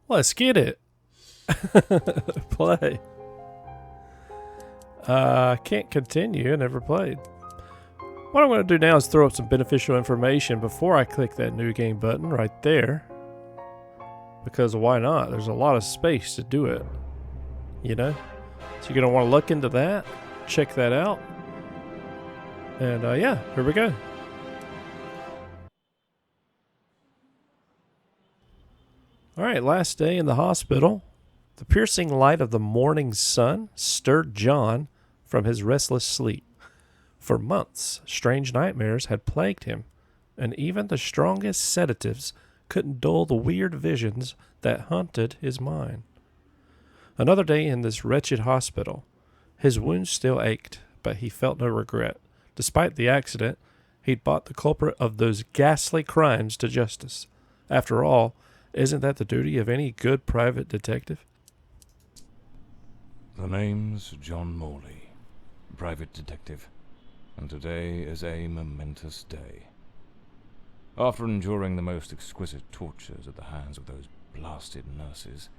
Let's get it. Play. Can't continue. I never played. What I'm going to do now is throw up some beneficial information before I click that new game button right there. Because why not? There's a lot of space to do it. You know? So you're going to want to look into that. Check that out. And yeah, here we go. Alright, last day in the hospital. The piercing light of the morning sun stirred John from his restless sleep. For months, strange nightmares had plagued him, and even the strongest sedatives couldn't dull the weird visions that haunted his mind. Another day in this wretched hospital. His wounds still ached, but he felt no regret. Despite the accident, he'd brought the culprit of those ghastly crimes to justice. After all, isn't that the duty of any good private detective? The name's John Morley, private detective, and today is a momentous day. After enduring the most exquisite tortures at the hands of those blasted nurses,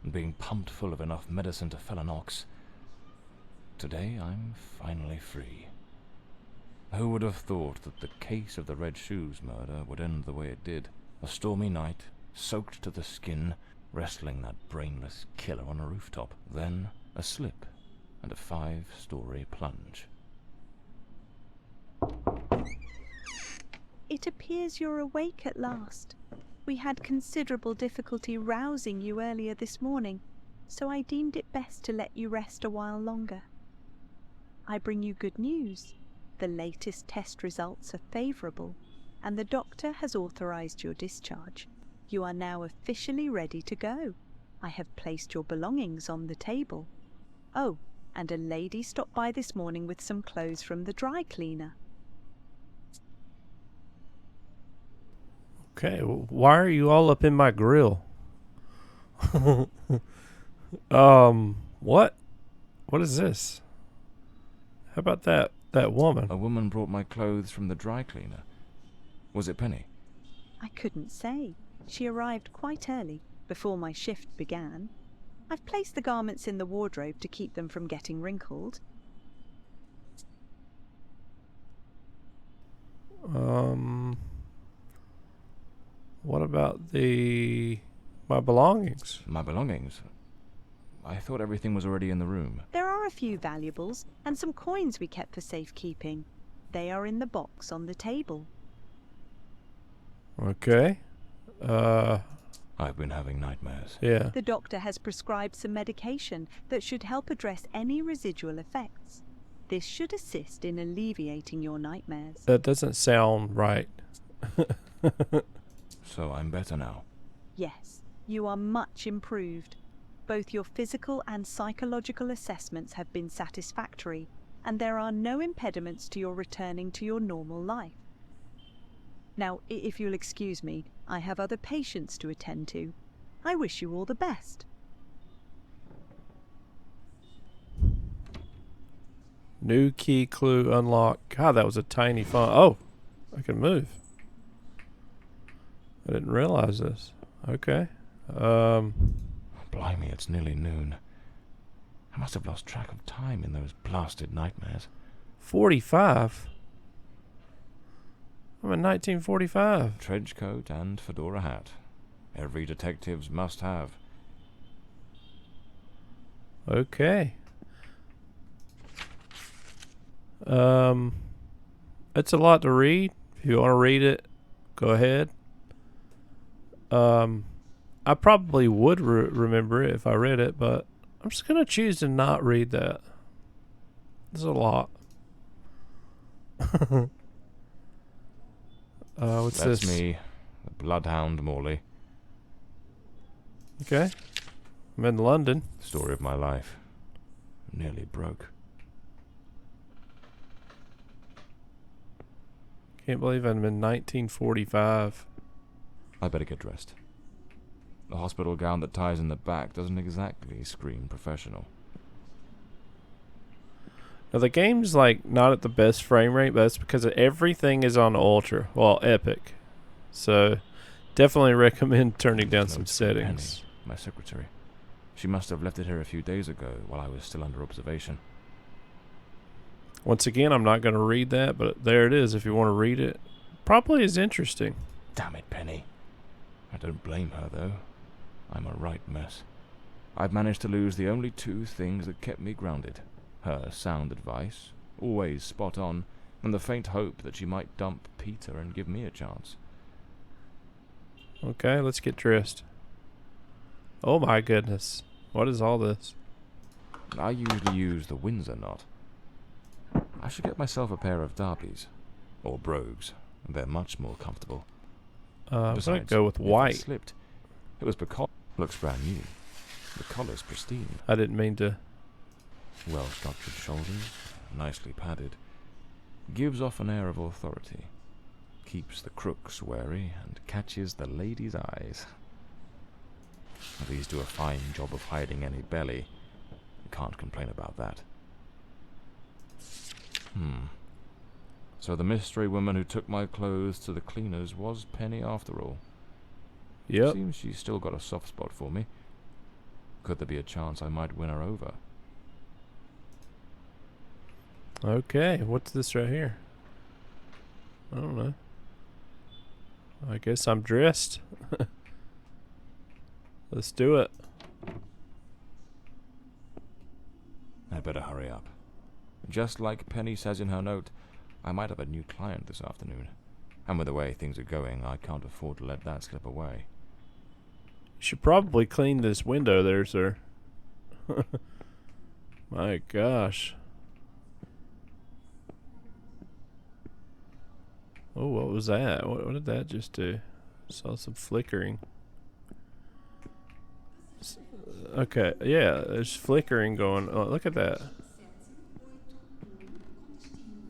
and being pumped full of enough medicine to fell an ox, today I'm finally free. Who would have thought that the case of the Red Shoes murder would end the way it did? A stormy night, soaked to the skin, wrestling that brainless killer on a rooftop. Then a slip and a 5-story plunge. It appears you're awake at last. We had considerable difficulty rousing you earlier this morning, so I deemed it best to let you rest a while longer. I bring you good news. The latest test results are favourable, and the doctor has authorised your discharge. You are now officially ready to go. I have placed your belongings on the table. Oh, and a lady stopped by this morning with some clothes from the dry cleaner. Okay, why are you all up in my grill? What? What is this? How about that woman? A woman brought my clothes from the dry cleaner. Was it Penny? I couldn't say. She arrived quite early, before my shift began. I've placed the garments in the wardrobe to keep them from getting wrinkled. What about my belongings? My belongings? I thought everything was already in the room. There are a few valuables and some coins we kept for safekeeping. They are in the box on the table. Okay. I've been having nightmares. Yeah. The doctor has prescribed some medication that should help address any residual effects. This should assist in alleviating your nightmares. That doesn't sound right. So I'm better now? Yes, you are much improved. Both your physical and psychological assessments have been satisfactory, and there are no impediments to your returning to your normal life. Now, if you'll excuse me, I have other patients to attend to. I wish you all the best. New key clue unlocked. God, that was a tiny font. Oh, I can move. I didn't realize this. Okay. Blimey, it's nearly noon. I must have lost track of time in those blasted nightmares. 45? I'm in 1945. Trench coat and fedora hat. Every detective's must have. Okay. It's a lot to read. If you want to read it, go ahead. I probably would remember it if I read it, but I'm just going to choose to not read that. There's a lot. What's That's this? me, the bloodhound Morley. Okay. I'm in London. Story of my life. Nearly broke. Can't believe I'm in 1945. I better get dressed. The hospital gown that ties in the back doesn't exactly scream professional. Now the game's like not at the best frame rate, but that's because everything is on ultra, well, epic. So definitely recommend turning down some settings. my secretary. She must have left it here a few days ago while I was still under observation. Once again, I'm not going to read that, but there it is if you want to read it. Probably is interesting. Damn it, Penny. I don't blame her, though. I'm a right mess. I've managed to lose the only two things that kept me grounded. Her sound advice, always spot on, and the faint hope that she might dump Peter and give me a chance. Okay, let's get dressed. Oh my goodness. What is all this? I usually use the Windsor knot. I should get myself a pair of derbies. Or brogues. They're much more comfortable. I'm going to go with if it white. slipped, it was because looks brand new. The collar's pristine. I didn't mean to. Well-structured shoulders, nicely padded. Gives off an air of authority. Keeps the crooks wary and catches the ladies' eyes. These do a fine job of hiding any belly. Can't complain about that. So the mystery woman who took my clothes to the cleaners was Penny after all. Yep. Seems she's still got a soft spot for me. Could there be a chance I might win her over? Okay, what's this right here? I don't know. I guess I'm dressed. Let's do it. I'd better hurry up. Just like Penny says in her note, I might have a new client this afternoon. And with the way things are going, I can't afford to let that slip away. You should probably clean this window there, sir. My gosh. Oh, what was that? What did that just do? Saw some flickering. Okay, yeah, there's flickering going on. Look at that.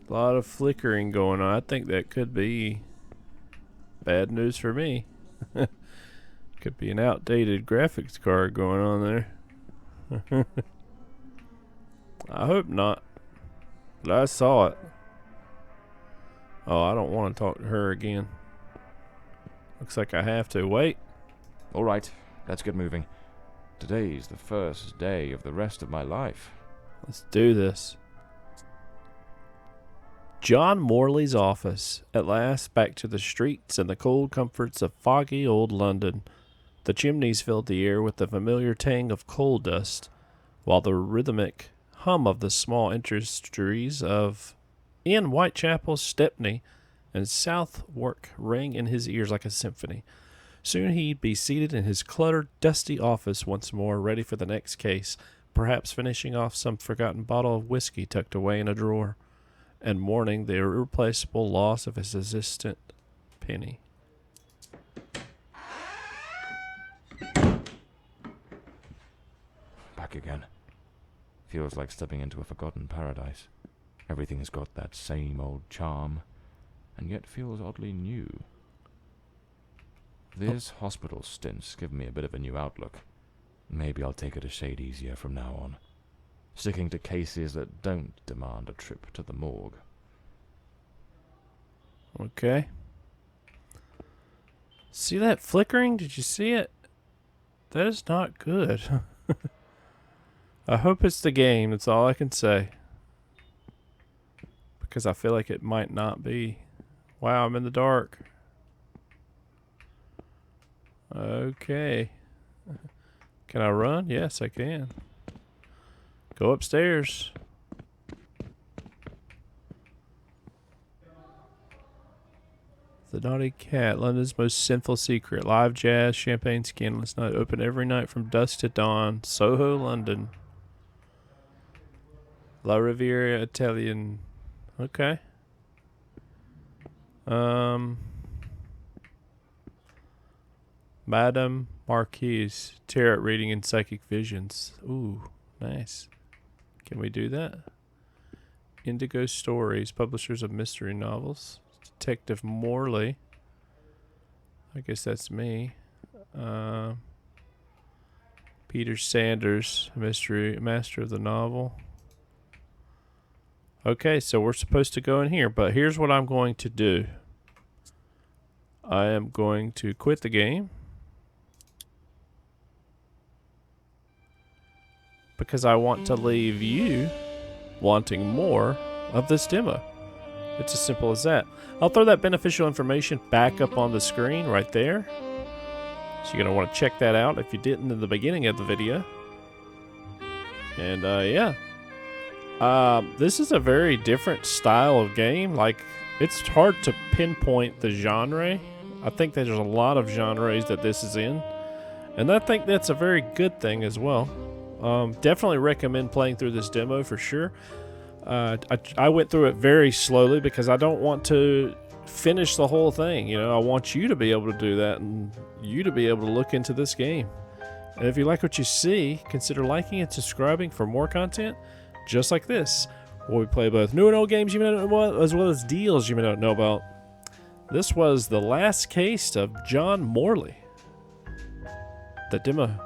A lot of flickering going on. I think that could be bad news for me. Could be an outdated graphics card going on there. I hope not. But I saw it. Oh, I don't want to talk to her again. Looks like I have to. Wait. All right, let's get moving. Today's the first day of the rest of my life. Let's do this. John Morley's office. At last, back to the streets and the cold comforts of foggy old London. The chimneys filled the air with the familiar tang of coal dust, while the rhythmic hum of the small industries of in Whitechapel, Stepney, and Southwark rang in his ears like a symphony. Soon he'd be seated in his cluttered, dusty office once more, ready for the next case, perhaps finishing off some forgotten bottle of whiskey tucked away in a drawer, and mourning the irreplaceable loss of his assistant, Penny. Back again. Feels like stepping into a forgotten paradise. Everything's got that same old charm, and yet feels oddly new. This hospital stint's given me a bit of a new outlook. Maybe I'll take it a shade easier from now on, sticking to cases that don't demand a trip to the morgue. Okay. See that flickering? Did you see it? That is not good. I hope it's the game. That's all I can say. Because I feel like it might not be. Wow, I'm in the dark. Okay. Can I run? Yes, I can. Go upstairs. The Naughty Cat, London's most sinful secret. Live jazz, champagne, scandalous night. Open every night from dusk to dawn. Soho, London. La Riviera Italian. Okay. Madame Marquise, tarot reading and psychic visions. Ooh, nice. Can we do that? Indigo Stories, publishers of mystery novels. Detective Morley. I guess that's me. Peter Sanders, mystery master of the novel. Okay, so we're supposed to go in here, but here's what I'm going to do. I am going to quit the game. because I want to leave you wanting more of this demo. It's as simple as that. I'll throw that beneficial information back up on the screen right there. So you're going to want to check that out if you didn't in the beginning of the video. And yeah. This is a very different style of game. Like, it's hard to pinpoint the genre. I think there's a lot of genres that this is in. And I think that's a very good thing as well. Definitely recommend playing through this demo for sure. I went through it very slowly because I don't want to finish the whole thing. You know, I want you to be able to do that and you to be able to look into this game. And if you like what you see, consider liking and subscribing for more content just like this, where we play both new and old games you may not know about, as well as deals you may not know about. This was the last case of John Morley. The demo